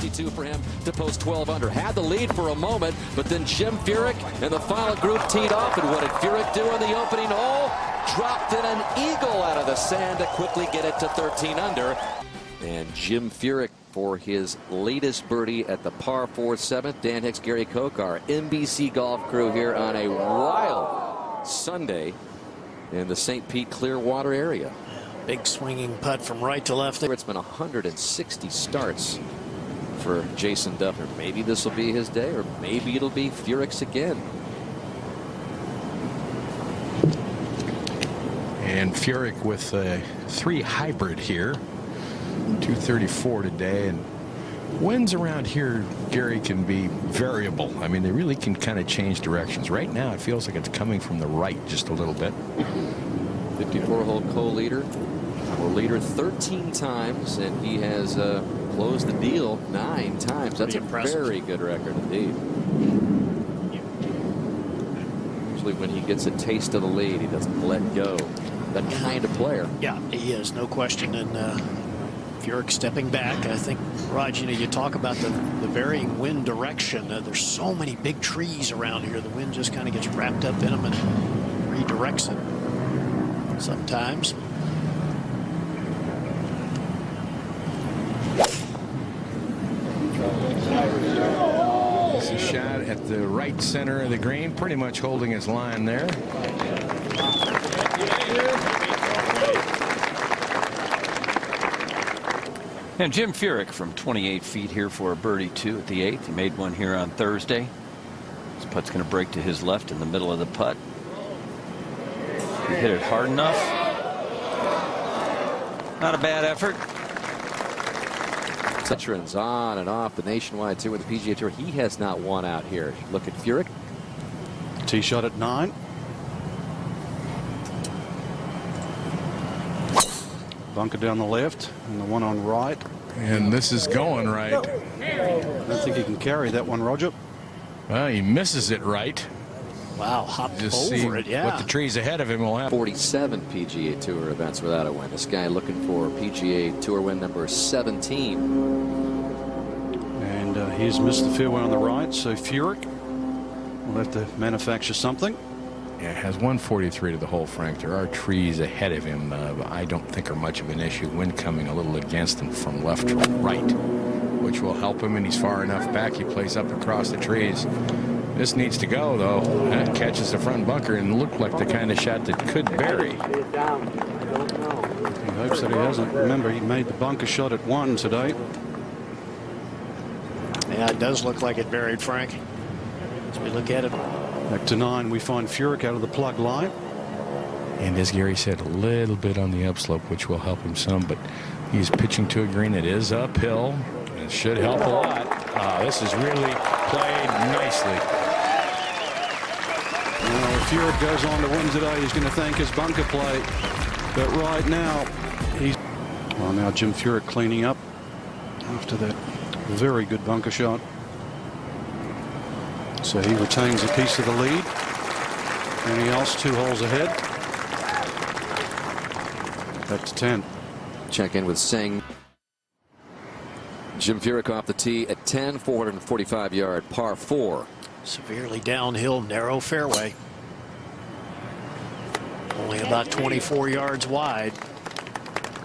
62 for him to post 12 under. Had the lead for a moment, but then Jim Furyk and the final group teed off. And what did Furyk do in the opening hole? Dropped in an eagle out of the sand to quickly get it to 13 under. And Jim Furyk for his latest birdie at the par 4 7th. Dan Hicks, Gary Koch, our NBC golf crew here on a wild Sunday in the St. Pete Clearwater area. Big swinging putt from right to left there. It's been 160 starts for Jason Dufner. Maybe this will be his day, or maybe it'll be Furyk's again. And Furyk with a 3 hybrid here. 234 today, and winds around here, Gary, can be variable. I mean, they really can kind of change directions. Right now, it feels like it's coming from the right just a little bit. 54-hole co-leader, or leader 13 times, and he has closed the deal 9 times. That's impressive. A very good record indeed. Usually when he gets a taste of the lead, he doesn't let go. That kind of player. Yeah, he is, no question. And Furyk stepping back. I think, Raj, you talk about the varying wind direction. There's so many big trees around here. The wind just kind of gets wrapped up in them and redirects it sometimes. It's a shot at the right center of the green, pretty much holding his line there. And Jim Furyk from 28 feet here for a birdie 2 at the 8th. He made one here on Thursday. This putt's going to break to his left in the middle of the putt. He hit it hard enough. Not a bad effort. Veterans on and off the Nationwide Tour with the PGA Tour. He has not won out here. Look at Furyk. Tee shot at 9. Bunker down the left and the one on right. And this is going right. I don't think he can carry that one, Roger. Well, he misses it right. Wow, hopped Just over see it, yeah. what the trees ahead of him will have. 47 PGA Tour events without a win. This guy looking for PGA Tour win number 17. And he's missed the fairway on the right, so Furyk will have to manufacture something. Yeah, has 143 to the hole, Frank. There are trees ahead of him, but I don't think are much of an issue. Wind coming a little against him from left to right, which will help him, and he's far enough back. He plays up across the trees. This needs to go, though. That catches the front bunker and looked like the kind of shot that could bury. He hopes that he hasn't. Remember, he made the bunker shot at 1 today. Yeah, it does look like it buried, Frank. As we look at it. Back to 9, we find Furyk out of the plug line. And as Gary said, a little bit on the upslope, which will help him some, but he's pitching to a green that is uphill. It should help a lot. This is really played nicely. If Furyk goes on to win today, he's going to thank his bunker play. But right now, he's... Well, now Jim Furyk cleaning up after that very good bunker shot. So he retains a piece of the lead. Anything else? 2 holes ahead. Back to 10. Check in with Singh. Jim Furyk off the tee at 10, 445-yard par 4. Severely downhill, narrow fairway. Only about 24 yards wide.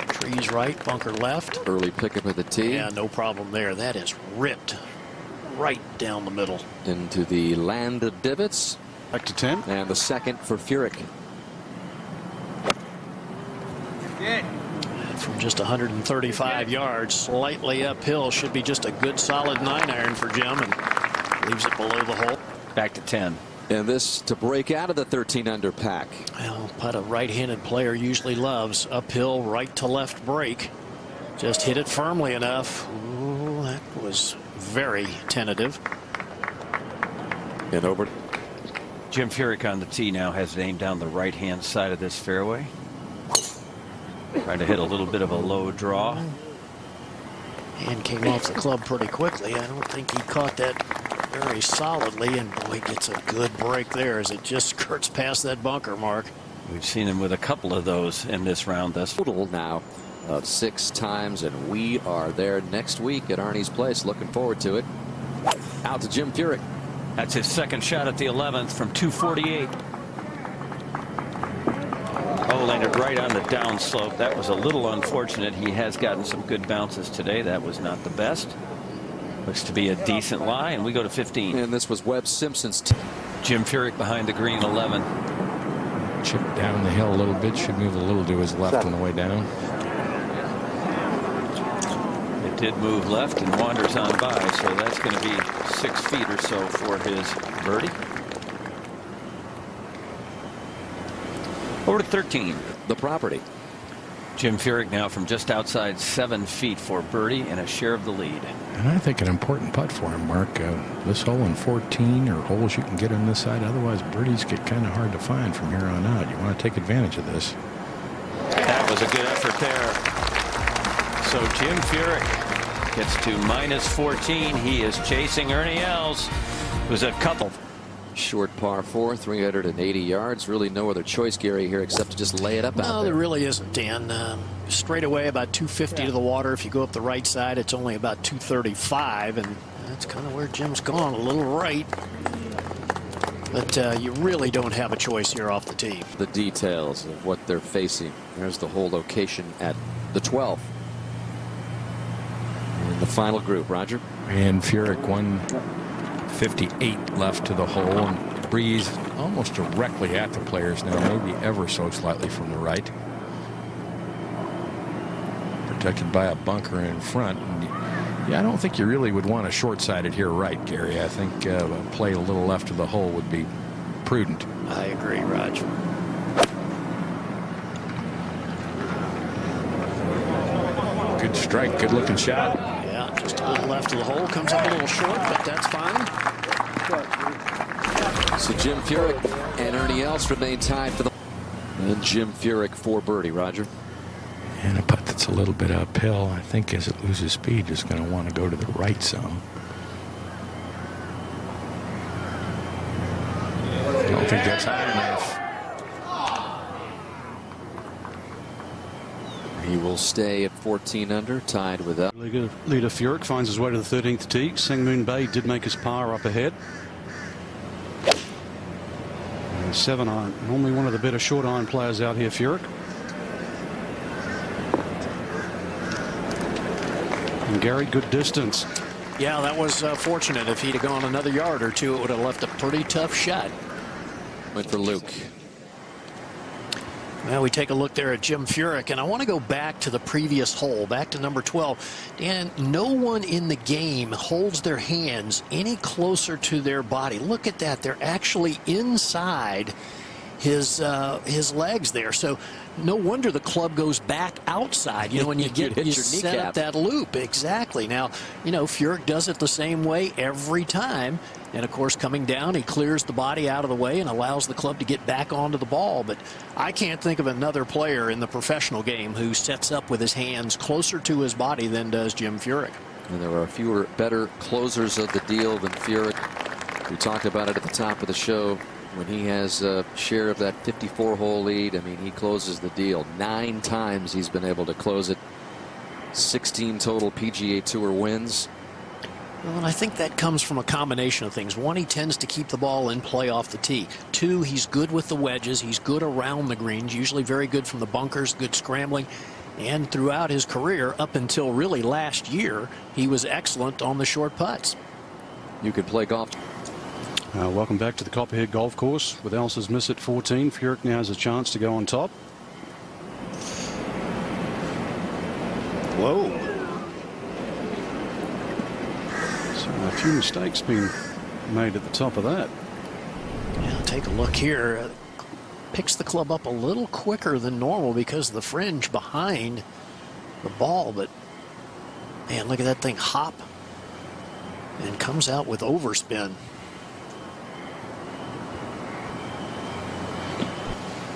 Trees right, bunker left. Early pickup at the tee. Yeah, no problem there. That is ripped right down the middle. Into the land of divots. Back to 10. And the second for Furyk. From just 135 yards, slightly uphill, should be just a good solid 9-iron for Jim, and leaves it below the hole. Back to 10. And this to break out of the 13 under pack. Well, putt a right-handed player usually loves. Uphill, right to left break. Just hit it firmly enough. Ooh, that was very tentative. And over. Jim Furyk on the tee now has it aimed down the right-hand side of this fairway. Trying to hit a little bit of a low draw. And came off the club pretty quickly. I don't think he caught that very solidly, and boy, gets a good break there as it just skirts past that bunker mark. We've seen him with a couple of those in this round thus far. Total now of 6 times, and we are there next week at Arnie's place. Looking forward to it. Out to Jim Furyk. That's his second shot at the 11th from 248. Oh, landed right on the downslope. That was a little unfortunate. He has gotten some good bounces today. That was not the best. Looks to be a decent lie, and we go to 15. And this was Webb Simpson's. Jim Furyk behind the green, 11. Chip down the hill a little bit. Should move a little to his left on the way down. It did move left and wanders on by, so that's going to be 6 feet or so for his birdie. Over to 13. The property. Jim Furyk now from just outside 7 feet for birdie and a share of the lead. And I think an important putt for him, Mark. This hole in 14 or holes you can get on this side. Otherwise, birdies get kind of hard to find from here on out. You want to take advantage of this. That was a good effort there. So Jim Furyk gets to -14. He is chasing Ernie Els, who's a couple. Short par 4, 380 yards. Really no other choice, Gary, here except to just lay it up out there. No, there really isn't, Dan. Straight away about 250 to the water. If you go up the right side, it's only about 235, and that's kind of where Jim's gone, a little right. But you really don't have a choice here off the tee. The details of what they're facing. There's the whole location at the 12th. And the final group, Roger. And Furyk 158 left to the hole, and breeze almost directly at the players now, maybe ever so slightly from the right. Protected by a bunker in front. And yeah, I don't think you really would want a short-sided here right, Gary. I think play a little left of the hole would be prudent. I agree, Roger. Good strike, good looking shot. Yeah, just a little left of the hole. Comes up a little short, but that's fine. So Jim Furyk and Ernie Els remain tied for the. And Jim Furyk for birdie, Roger. And a putt that's a little bit uphill, I think, as it loses speed, is going to want to go to the right some. I don't think that's high enough. He will stay at 14 under, tied with up. Leader Furyk finds his way to the 13th tee. Sangmoon Bay did make his par up ahead. 7-iron, normally one of the better short iron players out here, Furyk. And Gary, good distance. Yeah, that was fortunate. If he'd have gone another yard or two, it would have left a pretty tough shot. Went for Luke. Well, we take a look there at Jim Furyk, and I want to go back to the previous hole, back to number 12. And no one in the game holds their hands any closer to their body. Look at that. They're actually inside his legs there. So no wonder the club goes back outside. You know, when you get you set up that loop. Exactly. Now, you know, Furyk does it the same way every time. And, of course, coming down, he clears the body out of the way and allows the club to get back onto the ball. But I can't think of another player in the professional game who sets up with his hands closer to his body than does Jim Furyk. And there are fewer better closers of the deal than Furyk. We talked about it at the top of the show. When he has a share of that 54-hole lead, I mean, he closes the deal. 9 times he's been able to close it. 16 total PGA Tour wins. Well, and I think that comes from a combination of things. One, he tends to keep the ball in play off the tee. 2, he's good with the wedges. He's good around the greens, usually very good from the bunkers, good scrambling. And throughout his career, up until really last year, he was excellent on the short putts. You could play golf. Welcome back to the Copperhead Golf Course. With Els's miss at 14, Furyk now has a chance to go on top. Whoa. So a few mistakes being made at the top of that. Yeah, take a look here. Picks the club up a little quicker than normal because of the fringe behind the ball. But, man, look at that thing hop. And comes out with overspin.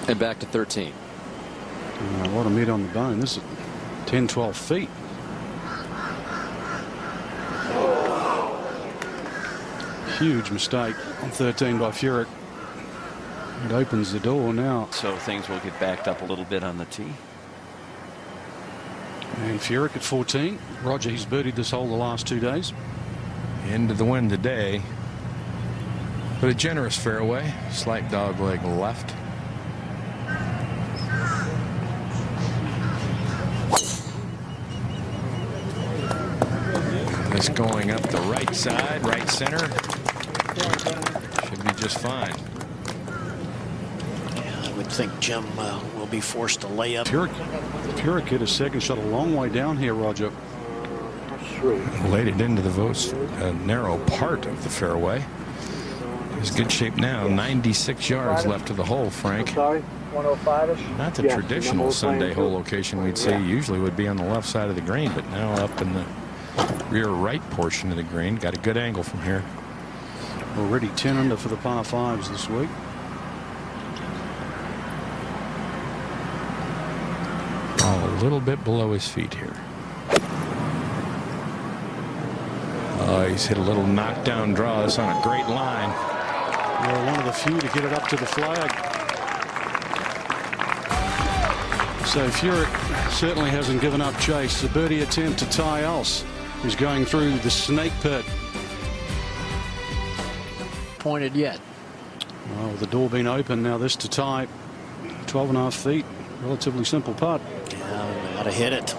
And back to 13. A lot of meat on the bone. This is 10, 12 feet. Huge mistake on 13 by Furyk. It opens the door now. So things will get backed up a little bit on the tee. And Furyk at 14. Roger, he's birdied this hole the last 2 days. Into the wind today. But a generous fairway. Slight dog leg left. This going up the right side, right center. Should be just fine. Yeah, I would think Jim will be forced to lay up. Furyk hit his second shot a long way down here, Roger. Laid it into the most narrow part of the fairway. He's good shape now. 96 yards left to the hole, Frank. Sorry, 105-ish. Not the traditional Sunday hole location we'd see. Usually would be on the left side of the green, but now up in the rear right portion of the green. Got a good angle from here. Already 10 under for the par 5s this week. Oh, a little bit below his feet here. Oh, he's hit a little knockdown draw. It's on a great line. Well, one of the few to get it up to the flag. So Furyk certainly hasn't given up chase. The birdie attempt to Ty Else, who's going through the snake pit. Pointed yet. Well, with the door being open, now this to Ty. 12.5 feet. Relatively simple putt. Yeah, got to hit it.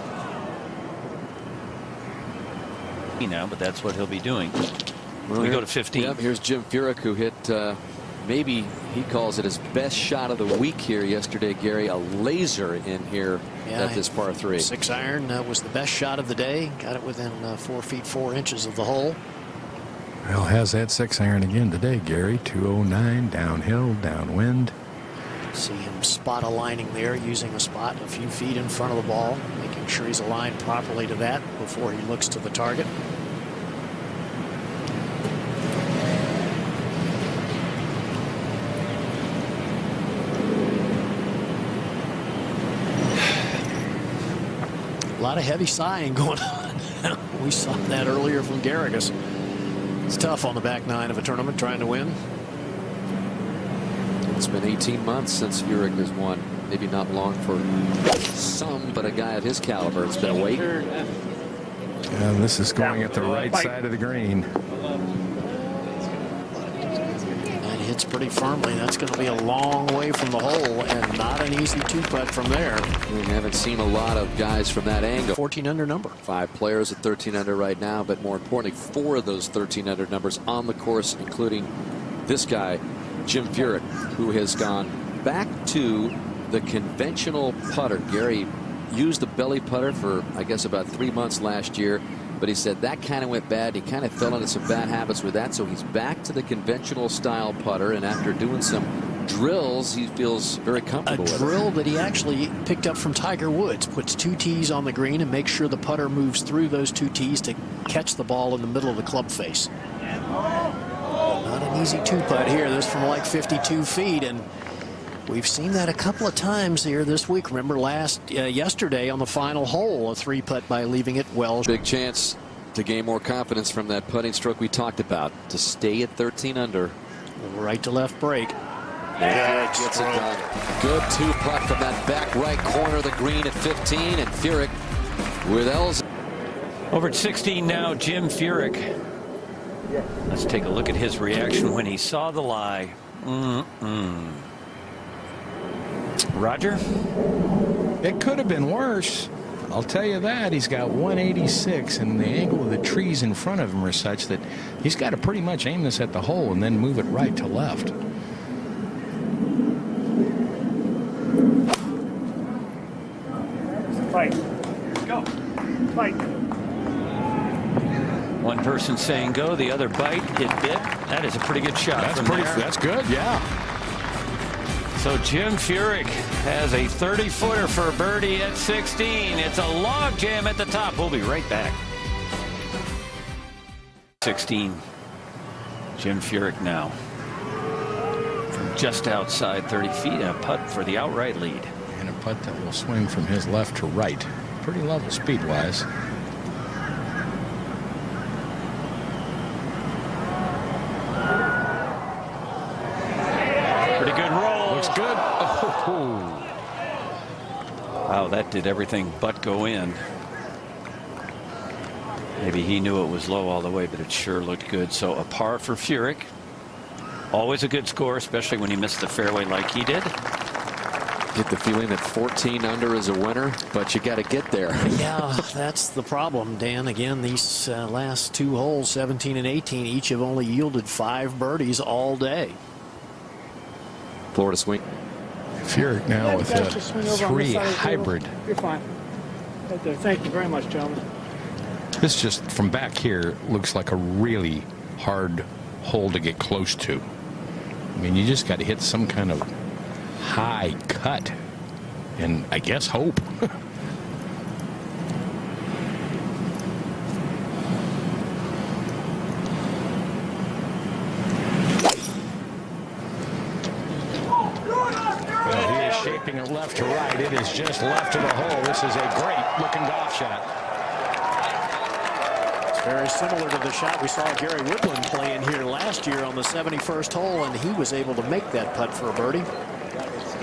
Now, but that's what he'll be doing. We go to 15. Yep, here's Jim Furyk, who hit maybe he calls it his best shot of the week here yesterday, Gary. A laser in here at this par 3. 6 iron was the best shot of the day. Got it within 4 feet 4 inches of the hole. Well, has that 6 iron again today, Gary. 209 downhill, downwind. See him spot aligning there, using a spot a few feet in front of the ball, making sure he's aligned properly to that before he looks to the target. A lot of heavy sighing going on. We saw that earlier from Garrigus. It's tough on the back nine of a tournament trying to win. It's been 18 months since Furyk has won. Maybe not long for some, but a guy of his caliber. It's been a wait. And this is going at the right side of the green. That hits pretty firmly. That's going to be a long way from the hole and not an easy 2-putt from there. We haven't seen a lot of guys from that angle. 14 under number. 5 players at 13 under right now, but more importantly, 4 of those 13 under numbers on the course, including this guy, Jim Furyk, who has gone back to the conventional putter. Gary used the belly putter for, I guess, about 3 months last year, but he said that kind of went bad. He kind of fell into some bad habits with that, so he's back to the conventional style putter, and after doing some drills, he feels very comfortable with it. A drill that he actually picked up from Tiger Woods. Puts 2 tees on the green and makes sure the putter moves through those 2 tees to catch the ball in the middle of the club face. Not an easy 2-putt here. This from like 52 feet, and we've seen that a couple of times here this week. Remember yesterday on the final hole, a 3-putt by leaving it well. Big chance to gain more confidence from that putting stroke we talked about, to stay at 13 under. Right to left break. Furyk gets it done. Good 2-putt from that back right corner of the green at 15, and Furyk with L's. Over at 16 now, Jim Furyk. Let's take a look at his reaction when he saw the lie. Roger? It could have been worse. I'll tell you that. He's got 186, and the angle of the trees in front of him are such that he's got to pretty much aim this at the hole and then move it right to left. Fight. Go. Fight. One person saying go, the other bite, hit bit. That is a pretty good shot. That's good, yeah. So Jim Furyk has a 30-footer for a birdie at 16. It's a log jam at the top. We'll be right back. 16. Jim Furyk now. From just outside 30 feet, and a putt for the outright lead. And a putt that will swing from his left to right. Pretty level speed-wise. Wow, that did everything but go in. Maybe he knew it was low all the way, but it sure looked good. So a par for Furyk. Always a good score, especially when he missed the fairway like he did. Get the feeling that 14 under is a winner, but you got to get there. Yeah, that's the problem, Dan. Again, these last two holes, 17 and 18, each have only yielded 5 birdies all day. Florida swing. Furyk now with a 3 hybrid. You're fine. Right there. Thank you very much, gentlemen. This just from back here looks like a really hard hole to get close to. I mean, you just got to hit some kind of high cut and I guess hope. Well, he is shaping it left to right. It is just left to the hole. This is a great looking golf shot. Very similar to the shot we saw Gary Woodland play in here last year on the 71st hole, and he was able to make that putt for a birdie.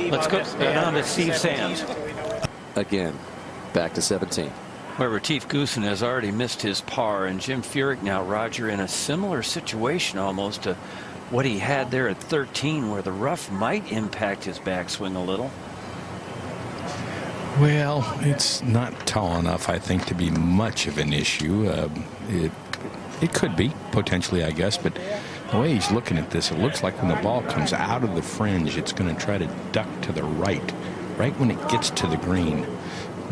Let's go down to Steve Sands. Again, back to 17. Where Retief Goosen has already missed his par, and Jim Furyk now, Roger, in a similar situation almost to what he had there at 13, where the rough might impact his backswing a little. Well, it's not tall enough, I think, to be much of an issue. It could be, potentially, I guess, but the way he's looking at this, it looks like when the ball comes out of the fringe, it's going to try to duck to the right when it gets to the green.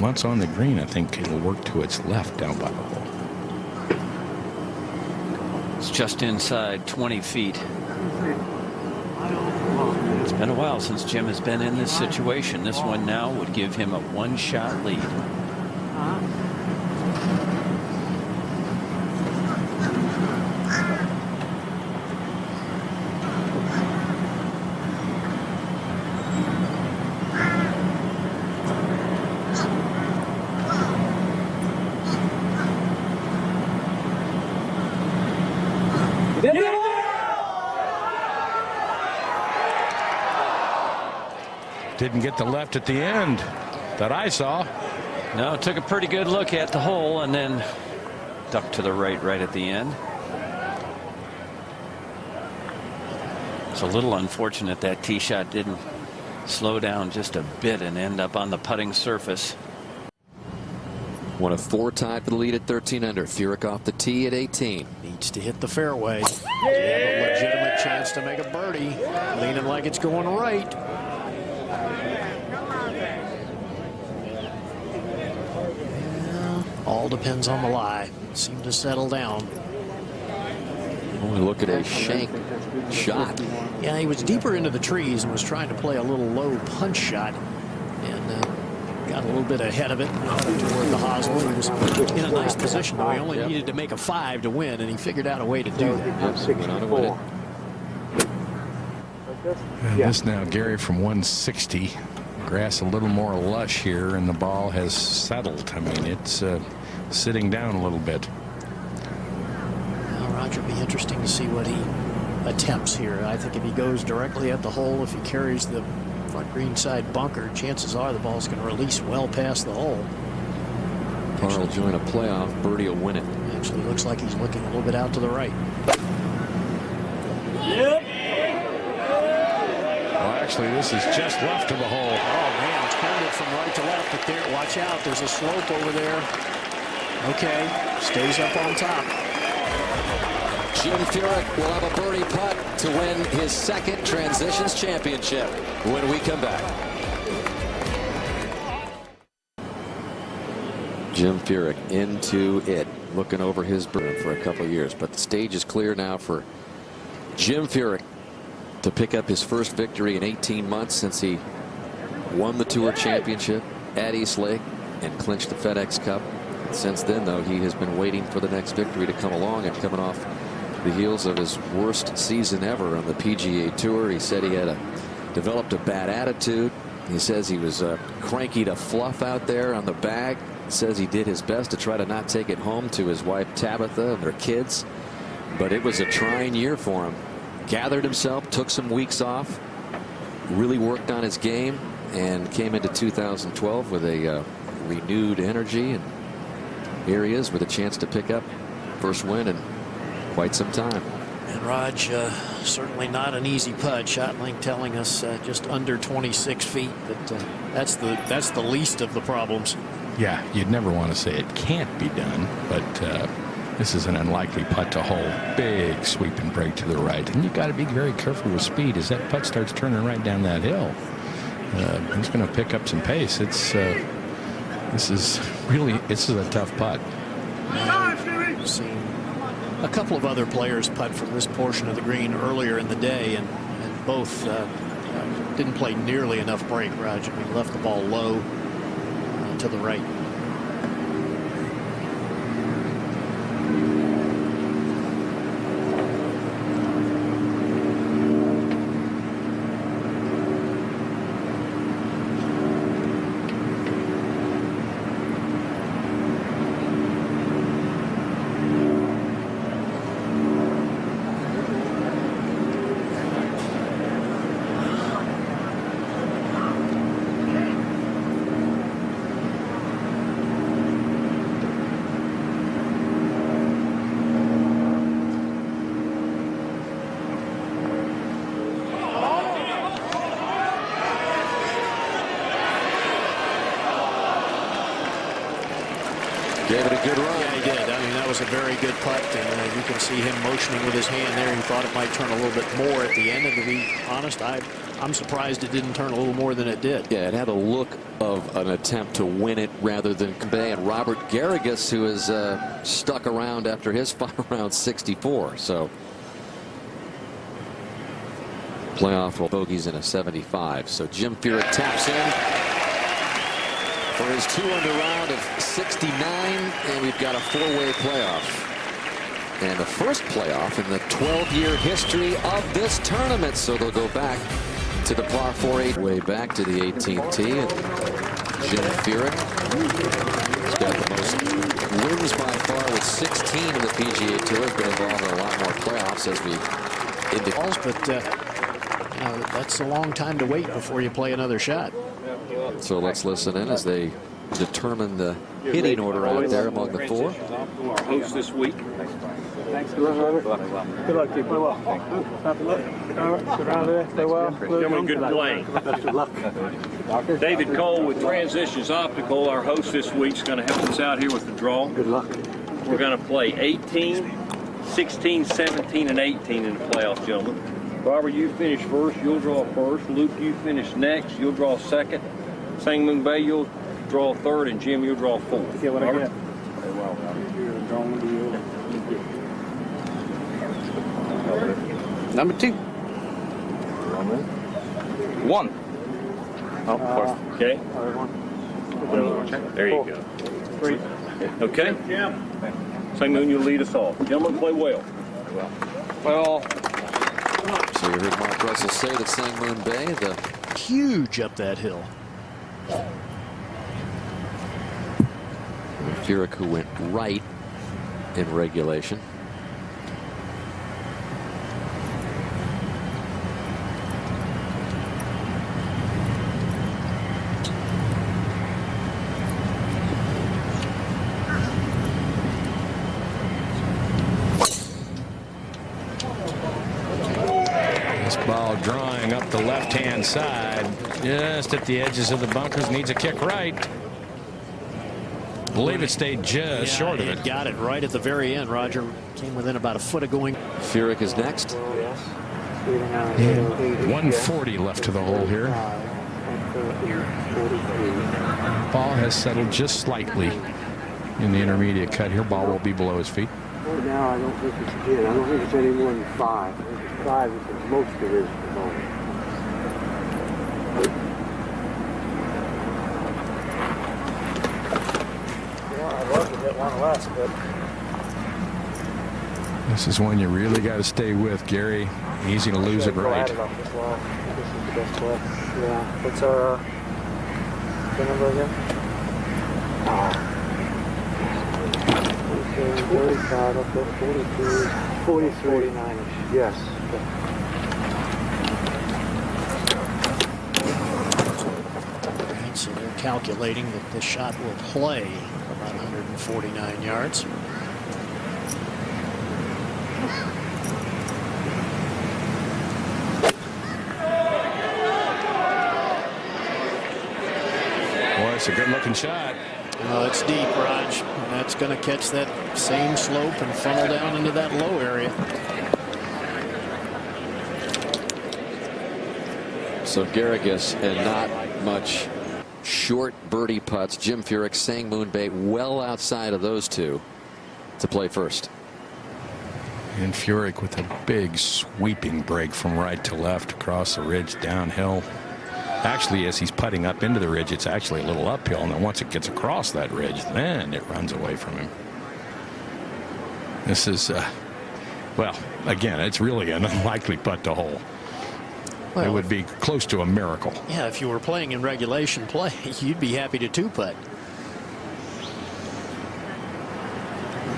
Once on the green, I think it'll work to its left down by the hole. It's just inside 20 feet. It's been a while since Jim has been in this situation. This one now would give him a 1-shot lead. Didn't get the left at the end that I saw. No, took a pretty good look at the hole and then ducked to the right at the end. It's a little unfortunate that tee shot didn't slow down just a bit and end up on the putting surface. 1 of 4 tied for the lead at 13 under. Furyk off the tee at 18. Needs to hit the fairway. Have a legitimate chance to make a birdie. Leaning like it's going right. All depends on the lie. Seemed to settle down. Only look at a shank shot. Yeah, he was deeper into the trees and was trying to play a little low punch shot, and got a little bit ahead of it toward the hosel. He was in a nice position, though. He only needed to make a 5 to win, and he figured out a way to do that. Went on to win it. And this now, Gary, from 160. Grass a little more lush here, and the ball has settled. I mean, it's sitting down a little bit. Well, Roger, it'll be interesting to see what he attempts here. I think if he goes directly at the hole, if he carries the front green side bunker, chances are the ball's going to release well past the hole. Par will join a playoff. Birdie will win it. Actually looks like he's looking a little bit out to the right. Actually, this is just left of the hole. Oh, man, it's pointed from right to left. But there, watch out. There's a slope over there. Okay, stays up on top. Jim Furyk will have a birdie putt to win his 2nd Transitions Championship when we come back. Jim Furyk into it, looking over his bird for a couple of years. But the stage is clear now for Jim Furyk to pick up his first victory in 18 months since he won the Tour Championship at East Lake and clinched the FedEx Cup. Since then, though, he has been waiting for the next victory to come along, and coming off the heels of his worst season ever on the PGA Tour. He said he had developed a bad attitude. He says he was cranky to fluff out there on the bag. He says he did his best to try to not take it home to his wife Tabitha and their kids, but it was a trying year for him. Gathered himself, took some weeks off, really worked on his game, and came into 2012 with a renewed energy and here he is with a chance to pick up first win in quite some time. And Raj, certainly not an easy putt. Shot length telling us just under 26 feet. But that's the least of the problems. Yeah, you'd never want to say it can't be done, but this is an unlikely putt to hole. Big sweep and break to the right, and you've got to be very careful with speed as that putt starts turning right down that hill. He's going to pick up some pace. This is a tough putt. I've seen a couple of other players putt from this portion of the green earlier in the day, and both didn't play nearly enough break. Raj, I mean, left the ball low to the right. Gave it a good run. Yeah, he did. I mean, that was a very good putt, and you can see him motioning with his hand there. He thought it might turn a little bit more at the end, and to be honest, I'm surprised it didn't turn a little more than it did. Yeah, it had a look of an attempt to win it rather than convey. And Robert Garrigus, who is stuck around after his final round 64. So playoff bogeys in a 75. So Jim Furyk taps in for his 2-under round of 69, and we've got a 4-way playoff. And the first playoff in the 12-year history of this tournament. So they'll go back to the par 4 way back to the 18th tee. And Jim Furyk has got the most wins by far with 16 in the PGA Tour. Has been involved in a lot more playoffs as we indicate. But that's a long time to wait before you play another shot. So let's listen in as they determine the hitting order out there among the four. Our host this week. Thanks. Good luck. Good luck. Play well. Have luck. Good round there. Play well. Gentlemen, good playing. Best of luck. David Cole with Transitions Optical, our host this week, is going to help us out here with the draw. Good luck. We're going to play 18, 16, 17, and 18 in the playoffs, gentlemen. Robert, you finish first. You'll draw first. Luke, you finish next. You'll draw second. Sang Moon Bay, you'll draw third, and Jim, you'll draw fourth. Get what I get. Very well. Number 2. 1. Oh, okay. There you go. 3. Okay. Sang Moon, you'll lead us off. Gentlemen, play well. Well, So you heard Mark Russell say that Sang Moon Bay, the Huge up that hill. Furyk, who went right in regulation. This ball drawing up the left-hand side, just at the edges of the bunkers, needs a kick right. I believe it stayed just short of it. Got it right at the very end. Roger came within about a foot of going. Furyk is next. 140 left to the hole here. Ball has settled just slightly in the intermediate cut here. Ball will be below his feet. Right now, I don't think it's good. I don't think it's any more than 5. I think it's 5 is the most it is at the moment. I'd love to get one less, but This is one you really got to stay with, Gary. Easy to lose it right. This is the best play. Yeah. What's our the number again? 35 up there, 42, 49-ish. Yes. So they're calculating that the shot will play about 150 149 yards. Boy, it's a good-looking shot. Well, it's deep, Raj. And that's going to catch that same slope and funnel down into that low area. So Garrigus and not much short birdie putts. Jim Furyk, Sang Moon Bae well outside of those two to play first. And Furyk with a big sweeping break from right to left across the ridge downhill. Actually, as he's putting up into the ridge, it's actually a little uphill, and then once it gets across that ridge, then it runs away from him. This is, well, again, it's really an unlikely putt to hole. Well, it would be close to a miracle. Yeah, if you were playing in regulation play, you'd be happy to two-putt. You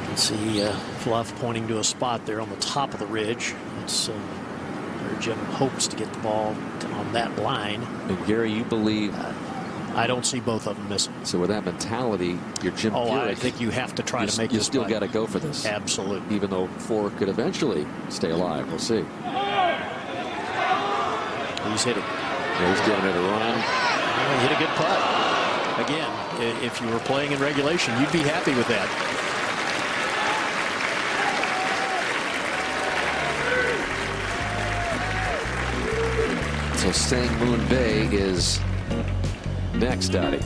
can see Fluff pointing to a spot there on the top of the ridge. It's where Jim hopes to get the ball on that line. And Gary, you believe? I don't see both of them missing. So with that mentality, you're Jim Furyk. I think you have to try to make you this still putt. got to go for this. Absolutely. Even though 4 could eventually stay alive. We'll see. He's hitting. Yeah, he's giving it a run. He hit a good putt. Again, if you were playing in regulation, you'd be happy with that. So Sang Moon Bae is next, Dottie.